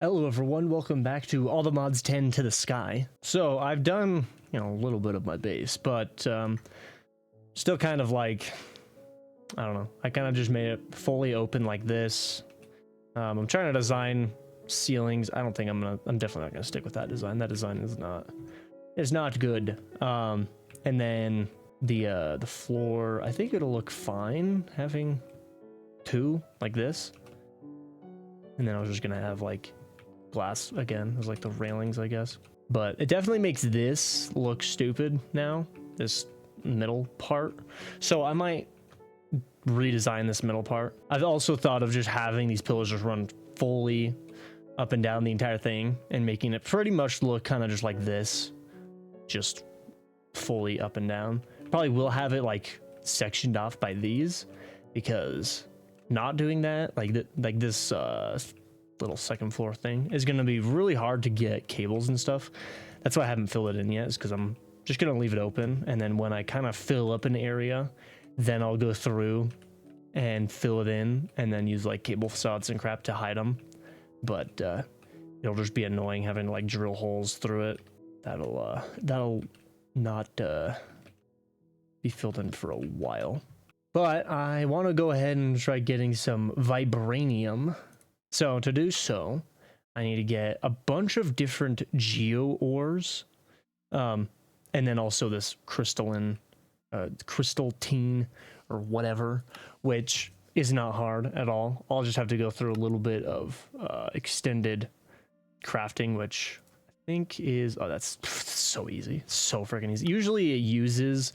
Hello everyone, welcome back to All the Mods 10 to the Sky. So I've done, a little bit of my base, but still kind of like, I don't know, I kind of just made it fully open like this. I'm trying to design ceilings. I don't think I'm definitely not gonna stick with that design. That design is not good. And then the floor, I think it'll look fine having two like this. And then I was just gonna have like glass again as like the railings, I guess. But it definitely makes this look stupid now, this middle part. So I might redesign this middle part. I've also thought of just having these pillars just run fully up and down the entire thing and making it pretty much look kind of just like this, just fully up and down. Probably will have it like sectioned off by these, because not doing that, like this little second floor thing is going to be really hard to get cables and stuff. That's why I haven't filled it in yet, is because I'm just going to leave it open, and then when I kind of fill up an area, then I'll go through and fill it in and then use like cable facades and crap to hide them. But it'll just be annoying having to like drill holes through it. That'll not be filled in for a while. But I want to go ahead and try getting some vibranium. So to do so, I need to get a bunch of different geo ores, and then also this crystalline, crystalline or whatever, which is not hard at all. I'll just have to go through a little bit of extended crafting, which I think is, that's so easy, so freaking easy. Usually it uses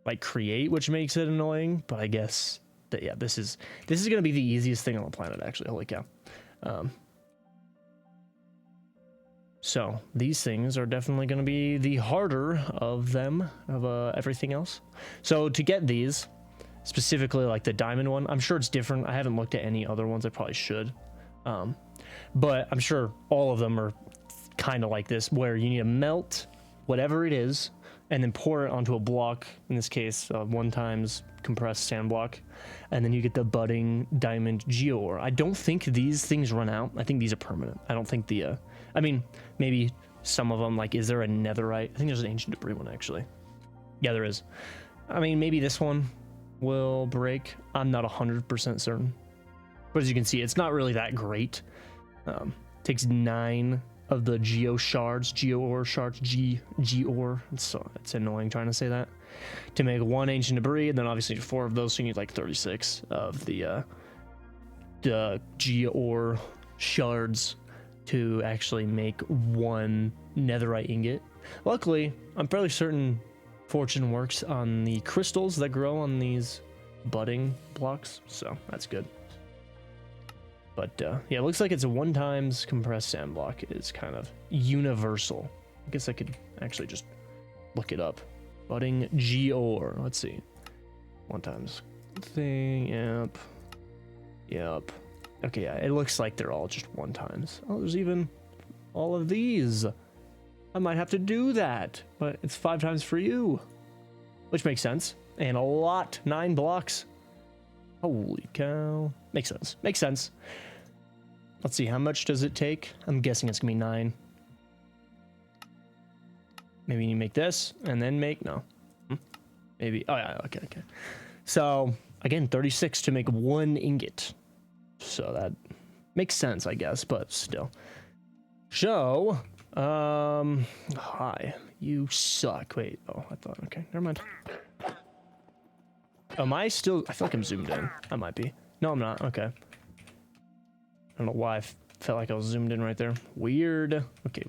like create, which makes it annoying, but I guess that, yeah, this is gonna be the easiest thing on the planet, actually. Holy cow. So these things are definitely going to be the harder of them, of everything else. So to get these, specifically like the diamond one, I'm sure it's different. I haven't looked at any other ones. I probably should, but I'm sure all of them are kind of like this, where you need to melt whatever it is and then pour it onto a block, in this case 1 times compressed sand block, and then you get the budding diamond geore. I don't think these things run out. I think these are permanent. I don't think the I mean, maybe some of them, like, is there a netherite? I think there's an ancient debris one, actually. Yeah, there is. I mean, maybe this one will break. I'm not 100% certain, but as you can see, it's not really that great. Takes 9 of the geore shards, geore. It's annoying trying to say that, to make 1 ancient debris, and then obviously 4 of those, so you need like 36 of the geore shards to actually make 1 netherite ingot. Luckily, I'm fairly certain fortune works on the crystals that grow on these budding blocks, so that's good. But yeah, it looks like it's a 1 times compressed sand block. It is kind of universal. I guess I could actually just look it up. Budding geore. Let's see. 1 times thing. Yep. Okay, yeah, it looks like they're all just 1 times. Oh, there's even all of these. I might have to do that, but it's 5 times for you, which makes sense. And a lot. 9 blocks. Holy cow. Makes sense. Let's see, how much does it take? I'm guessing it's gonna be 9. Maybe you make this and then make, no. Maybe, oh yeah, okay. So again, 36 to make 1 ingot. So that makes sense, I guess, but still. So, hi, you suck. Wait, oh, I thought, okay, never mind. Am I still, I feel like I'm zoomed in. I might be. No, I'm not, okay. I don't know why I felt like I was zoomed in right there. Weird. Okay.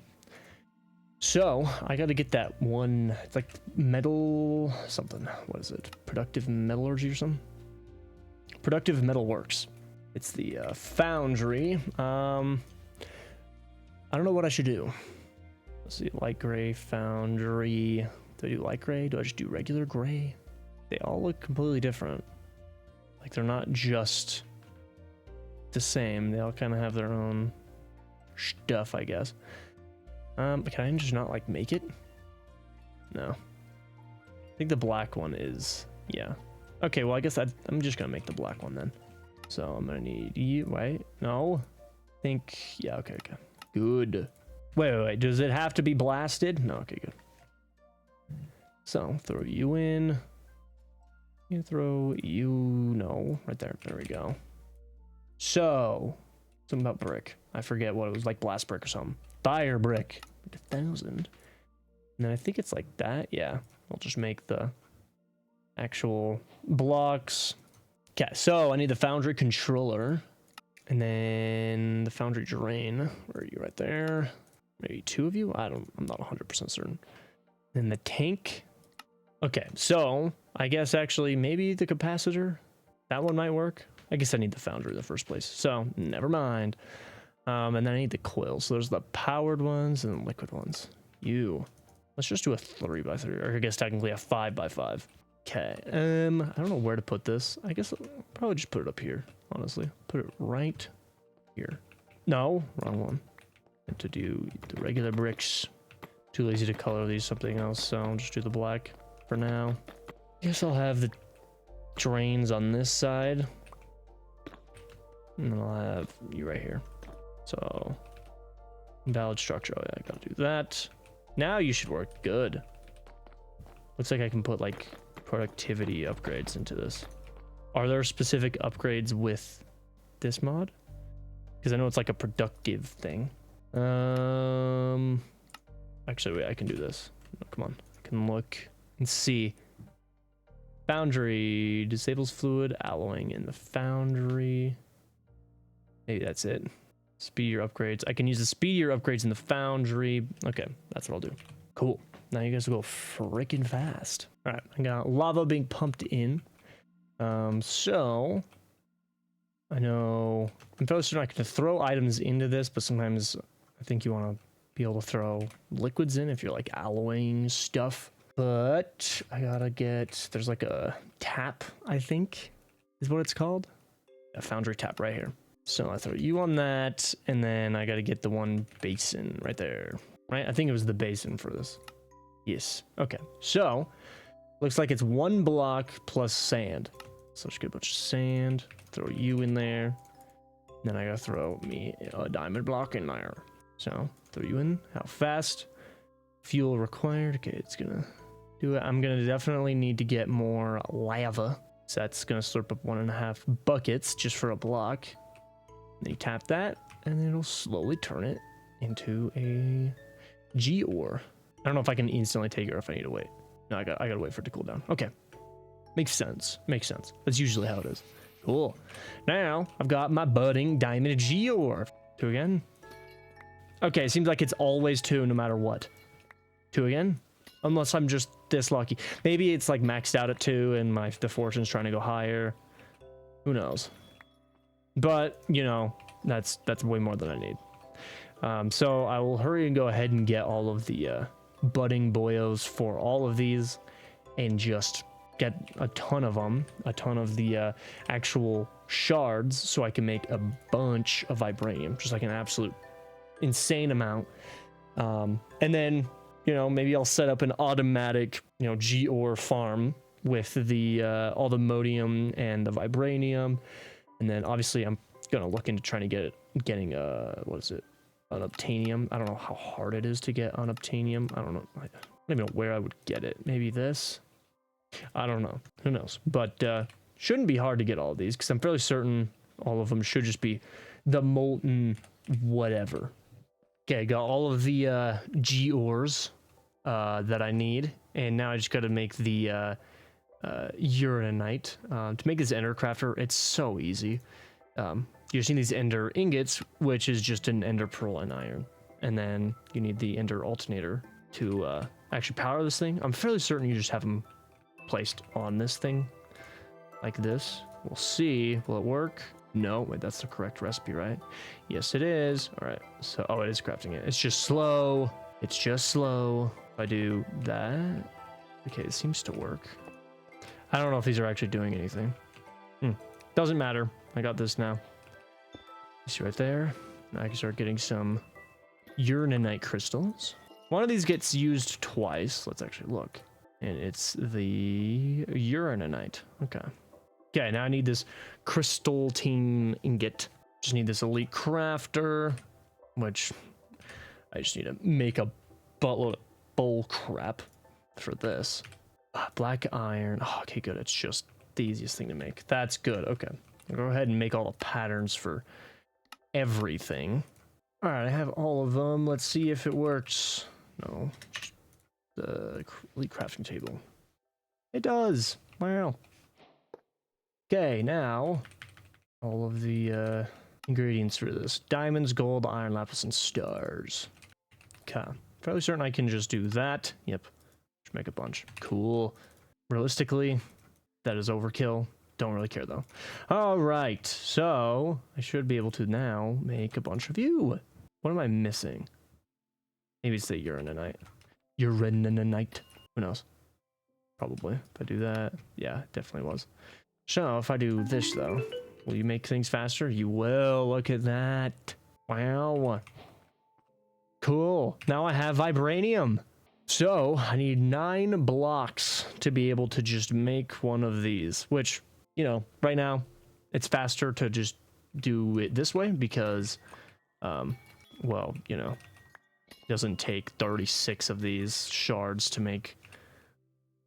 So, I gotta get that one, it's like metal something. What is it? Productive metallurgy or something? Productive metalworks. It's the foundry. I don't know what I should do. Let's see, light gray, foundry. Do I do light gray? Do I just do regular gray? They all look completely different. Like, they're not just the same. They all kind of have their own stuff, I guess. Can I just not like make it? No. I think the black one is, yeah. Okay, well, I guess I'm just gonna make the black one then. So I'm gonna need you, right? No. I think, yeah, okay. Good. Wait. Does it have to be blasted? No, okay, good. So, throw you in. You throw you, no, right there. There we go. So, something about brick. I forget what it was, like blast brick or something. Fire brick, like 1,000. And then I think it's like that. Yeah, I'll just make the actual blocks. Okay, so I need the foundry controller. And then the foundry drain. Where are you? Right there. Maybe 2 of you? I'm not 100% certain. And the tank. Okay, so I guess actually maybe the capacitor, that one might work. I guess I need the foundry in the first place, so never mind. And then I need the coils. So there's the powered ones and the liquid ones. Let's just do a 3x3, or I guess technically a 5x5. Okay, I don't know where to put this. I guess I'll probably just put it up here, honestly. Put it right here. No, wrong one. And to do the regular bricks. Too lazy to color these something else, so I'll just do the black for now. I guess I'll have the drains on this side. And then I'll have you right here. So, invalid structure. Oh yeah, I gotta do that. Now you should work good. Looks like I can put like productivity upgrades into this. Are there specific upgrades with this mod? Because I know it's like a productive thing. Actually, wait, I can do this. Oh, come on, I can look and see. Foundry disables fluid alloying in the foundry. Maybe that's it. Speedier upgrades. I can use the speedier upgrades in the foundry. Okay, that's what I'll do. Cool. Now you guys will go freaking fast. All right, I got lava being pumped in. So I know I'm fairly certain I can throw items into this, but sometimes I think you want to be able to throw liquids in if you're like alloying stuff. But I gotta get, there's like a tap, I think is what it's called. A foundry tap right here. So I throw you on that, and then I gotta get the one basin right there. Right? I think it was the basin for this. Yes. Okay. So looks like it's 1 block plus sand. So just get a bunch of sand, throw you in there. Then I gotta throw me a diamond block in there. So throw you in. How fast? Fuel required. Okay, it's gonna do it. I'm gonna definitely need to get more lava. So that's gonna slurp up 1.5 buckets just for a block. Then you tap that, and it'll slowly turn it into a Geore. I don't know if I can instantly take it or if I need to wait. No, I gotta wait for it to cool down. Okay. Makes sense. Makes sense. That's usually how it is. Cool. Now, I've got my budding diamond Geore. 2 again. Okay, seems like it's always 2 no matter what. 2 again? Unless I'm just this lucky. Maybe it's like maxed out at 2 and the fortune's trying to go higher. Who knows? But, you know, that's way more than I need. So I will hurry and go ahead and get all of the budding boyos for all of these and just get a ton of them, a ton of the actual shards, so I can make a bunch of vibranium, just like an absolute insane amount. And then, you know, maybe I'll set up an automatic, you know, Geore farm with the all the modium and the vibranium. And then obviously I'm gonna look into trying to getting what is it, unobtainium. I don't know how hard it is to get unobtainium. I don't know. I don't even know where I would get it. Maybe this. I don't know. Who knows? But shouldn't be hard to get all of these because I'm fairly certain all of them should just be the molten whatever. Okay, got all of the Geores that I need, and now I just got to make the uranite. To make this ender crafter, it's so easy. You just need these ender ingots, which is just an ender pearl and iron, and then you need the ender alternator to actually power this thing. I'm fairly certain you just have them placed on this thing like this. We'll see. Will it work? No, wait, that's the correct recipe, right? Yes, it is. All right. So, oh, it is crafting it. It's just slow. It's just slow. If I do that, okay, it seems to work. I don't know if these are actually doing anything. Doesn't matter. I got this now. You see right there. Now I can start getting some uranite crystals. One of these gets used twice. Let's actually look. And it's the uranite. Okay. Okay, now I need this crystal team ingot. Just need this elite crafter, which I just need to make a buttload of bull crap for this. Black iron. Oh, okay, good. It's just the easiest thing to make. That's good. Okay. I'll go ahead and make all the patterns for everything. All right, I have all of them. Let's see if it works. No. Just the elite crafting table. It does. Wow. Okay, now all of the ingredients for this. Diamonds, gold, iron, lapis, and stars. Okay. Fairly certain I can just do that. Yep. Just make a bunch. Cool. Realistically, that is overkill. Don't really care though. All right. So I should be able to now make a bunch of you. What am I missing? Maybe it's the uraninite. Uraninite. Who knows? Probably. If I do that. Yeah, it definitely was. So if I do this though, will you make things faster? You will. Look at that. Wow. Cool. Now I have vibranium. So I need 9 blocks to be able to just make one of these, which, you know, right now it's faster to just do it this way because, well, you know, it doesn't take 36 of these shards to make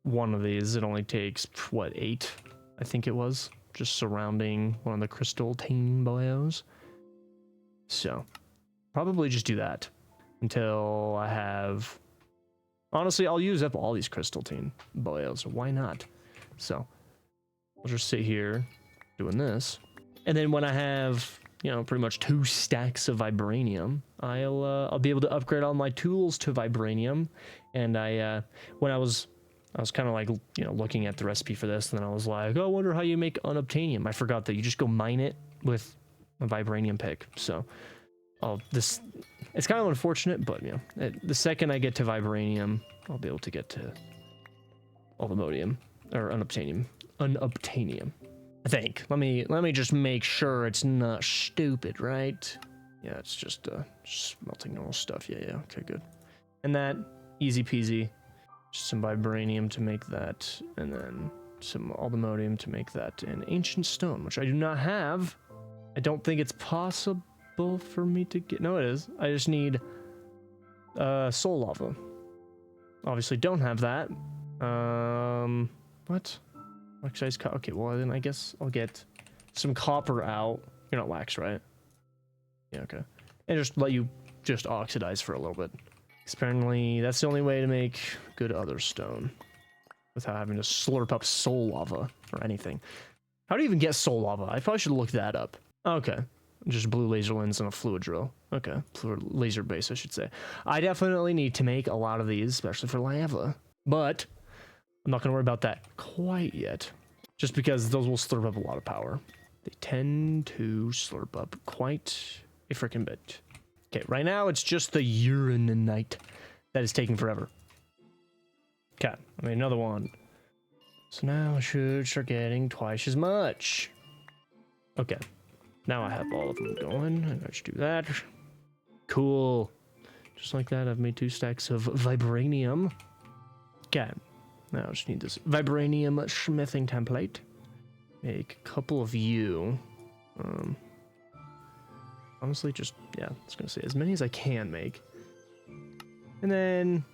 one of these. It only takes, what, 8? I think it was, just surrounding one of the crystal team bios. So probably just do that until I have, honestly, I'll use up all these crystal team bios. Why not? So I'll just sit here doing this. And then when I have, you know, pretty much 2 stacks of vibranium, I'll be able to upgrade all my tools to vibranium. And when I was kind of like, you know, looking at the recipe for this, and then I was like, oh, I wonder how you make unobtainium. I forgot that you just go mine it with a vibranium pick. So, it's kind of unfortunate, but, you know, the second I get to vibranium, I'll be able to get to ultimodium, or unobtainium. I think. Let me just make sure it's not stupid, right? Yeah, it's just smelting normal stuff. Yeah, okay, good. And that, easy peasy. Just some vibranium to make that, and then some ultimodium to make that, and ancient stone, which I do not have. I don't think it's possible for me to get. No, it is. I just need soul lava. Obviously, don't have that. What? Oxidized copper. Okay, well then I guess I'll get some copper out. You're not wax, right? Yeah, okay. And just let you just oxidize for a little bit. Apparently, that's the only way to make good other stone without having to slurp up soul lava or anything. How do you even get soul lava? I probably should look that up. Okay. Just blue laser lens and a fluid drill. Okay. Fluid laser base, I should say. I definitely need to make a lot of these, especially for lava. But I'm not going to worry about that quite yet. Just because those will slurp up a lot of power. They tend to slurp up quite a freaking bit. Okay, right now it's just the uraninite that is taking forever. Okay, I made another one. So now I should start getting twice as much. Okay, now I have all of them going, and I should do that. Cool. Just like that, I've made 2 stacks of vibranium. Okay, now I just need this vibranium smithing template. Make a couple of you. Honestly, just, yeah, I was going to say as many as I can make. And then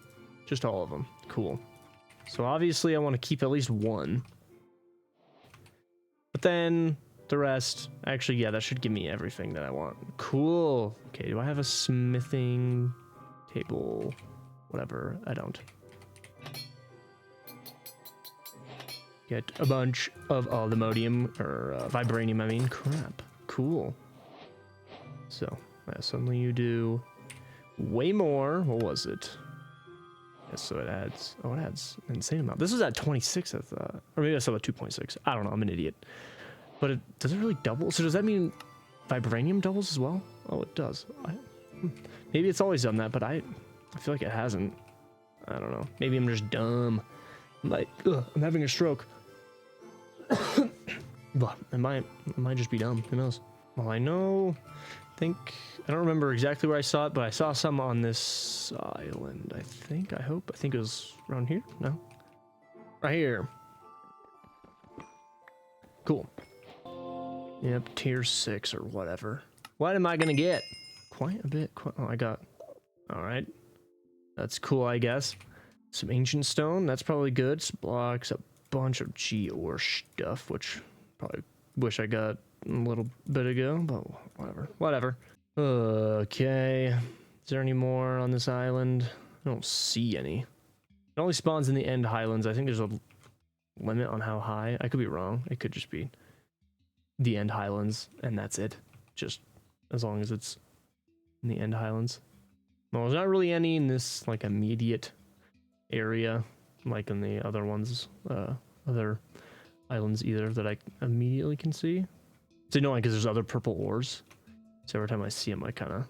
just all of them. Cool. So obviously I want to keep at least 1. But then the rest, actually, yeah, that should give me everything that I want. Cool. Okay, do I have a smithing table? Whatever, I don't. Get a bunch of ultimodium, or vibranium, I mean. Crap. Cool. So, yeah, suddenly you do way more. What was it? Yeah, so it adds, oh, it adds an insane amount. This was at 26, I thought. Or maybe I saw at 2.6. I don't know, I'm an idiot. But does it really double? So does that mean vibranium doubles as well? Oh, it does. Maybe it's always done that, but I feel like it hasn't. I don't know. Maybe I'm just dumb. I'm like, ugh, I'm having a stroke. But I might just be dumb. Who knows? Well, I know. I don't remember exactly where I saw it, but I saw some on this island. I think it was around here. No, right here. Cool. Yep, tier 6 or whatever. What am I gonna get? Quite a bit. Oh, I got All right. That's cool, I guess. Some ancient stone. That's probably good. Some blocks. A bunch of Geore stuff, which probably wish I got a little bit ago, but whatever. Whatever. Okay. Is there any more on this island? I don't see any. It only spawns in the end highlands. I think there's a limit on how high. I could be wrong. It could just be the end highlands, and that's it. Just as long as it's in the end highlands. Well, there's not really any in this like immediate area, like in the other ones, other islands either that I immediately can see. It's annoying because there's other purple ores, so every time I see them, I kind of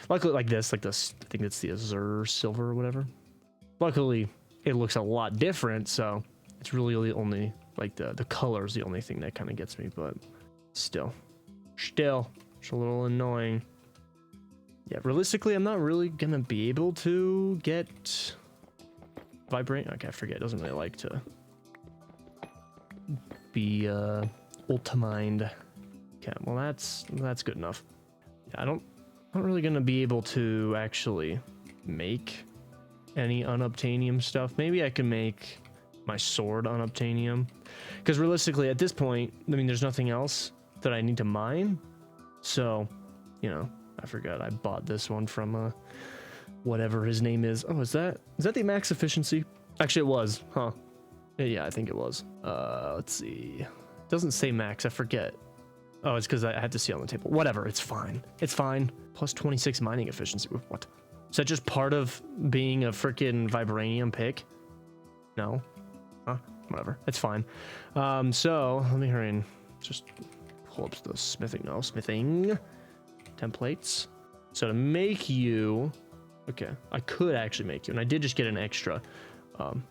luckily like this. I think it's the azure silver or whatever. Luckily, it looks a lot different, so it's really the only like the color is the only thing that kind of gets me, but still, it's a little annoying. Yeah, realistically, I'm not really gonna be able to get Vibranium. Okay, I forget. It doesn't really like to be ultramined. Okay, well that's good enough. Yeah, I'm not really gonna be able to actually make any unobtainium stuff. Maybe I can make my sword unobtainium, because realistically at this point, I mean, there's nothing else that I need to mine. So, you know, I forgot I bought this one from whatever his name is. Oh, is that the max efficiency? Actually, it was, huh? Yeah, I think it was. Let's see. It doesn't say max. I forget. Oh, it's because I had to see on the table. Whatever. It's fine. It's fine. Plus 26 mining efficiency. What? Is that just part of being a freaking vibranium pick? No. Huh? Whatever. It's fine. So let me hurry and just pull up the smithing. No, smithing templates. So to make you, okay, I could actually make you, and I did just get an extra, an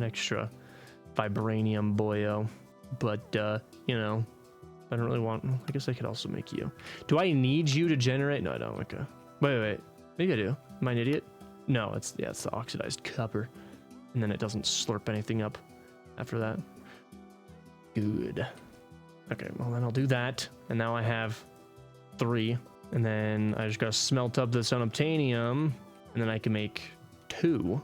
extra vibranium boyo, but you know, I don't really want. I guess I could also make you. Do I need you to generate? No, I don't. Okay. Wait. Maybe I do. Am I an idiot? No, it's the oxidized copper, and then it doesn't slurp anything up after that. Good. Okay, well then I'll do that, and now I have 3, and then I just gotta smelt up this unobtainium, and then I can make 2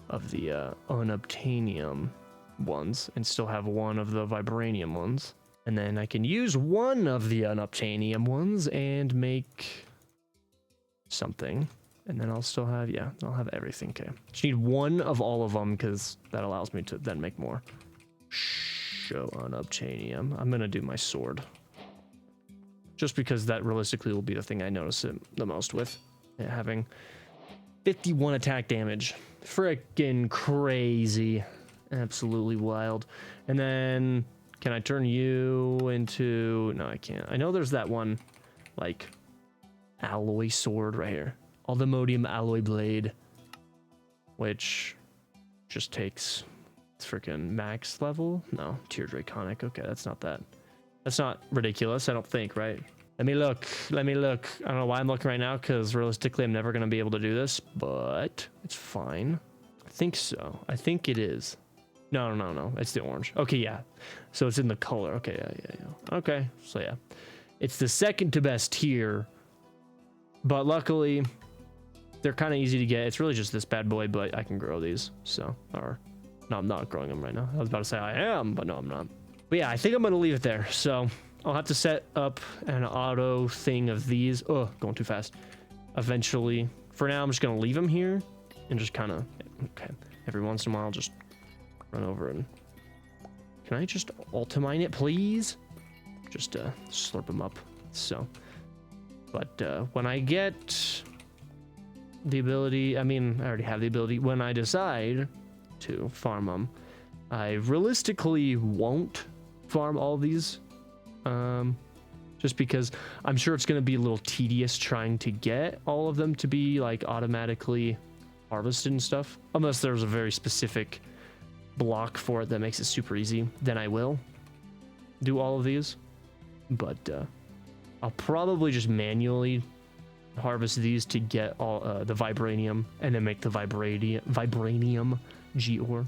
of the unobtainium ones, and still have 1 of the vibranium ones, and then I can use 1 of the unobtainium ones and make something, and then I'll still have, yeah, I'll have everything. Okay, just need 1 of all of them because that allows me to then make more. Show unobtainium. I'm gonna do my sword, just because that realistically will be the thing I notice it the most with it having 51 attack damage. Frickin' crazy, absolutely wild. And then can I turn you into? No, I can't. I know there's that one like alloy sword right here, Aluminium alloy blade, which just takes freaking max level. No, tier draconic. Okay, that's not ridiculous, I don't think, right? Let me look. I don't know why I'm looking right now, because realistically I'm never going to be able to do this, but it's fine. I think so. I think it is. No, it's the orange. Okay, yeah, so it's in the color. Okay, yeah. Okay, so yeah, it's the second to best tier, but luckily they're kind of easy to get. It's really just this bad boy, but I can grow these. So, or no, I'm not growing them right now. I was about to say I am, but no, I'm not. But yeah, I think I'm gonna leave it there. So I'll have to set up an auto thing of these. Oh, going too fast. Eventually, for now, I'm just gonna leave them here and just kind of, okay, every once in a while, I'll just run over and, can I just ultimine it, please? Just slurp them up. So, but when I get the ability, I mean, I already have the ability. When I decide to farm them, I realistically won't farm all these, just because I'm sure it's going to be a little tedious trying to get all of them to be like automatically harvested and stuff, unless there's a very specific block for it that makes it super easy. Then I will do all of these, but I'll probably just manually harvest these to get all the vibranium, and then make the Vibranium Geore.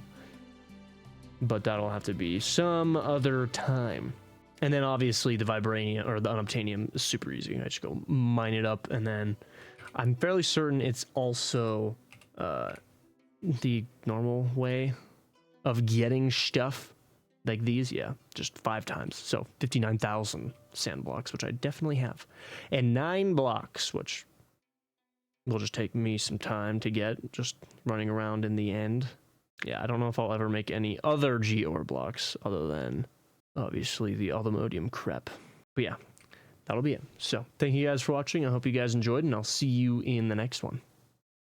But that'll have to be some other time. And then obviously the vibranium or the unobtainium is super easy. I just go mine it up, and then I'm fairly certain it's also the normal way of getting stuff like these. Yeah, just 5 times. So 59,000 sand blocks, which I definitely have. And 9 blocks, which will just take me some time to get, just running around in the end. Yeah, I don't know if I'll ever make any other Geore blocks other than, obviously, the Alumodium crep. But yeah, that'll be it. So, thank you guys for watching. I hope you guys enjoyed, and I'll see you in the next one.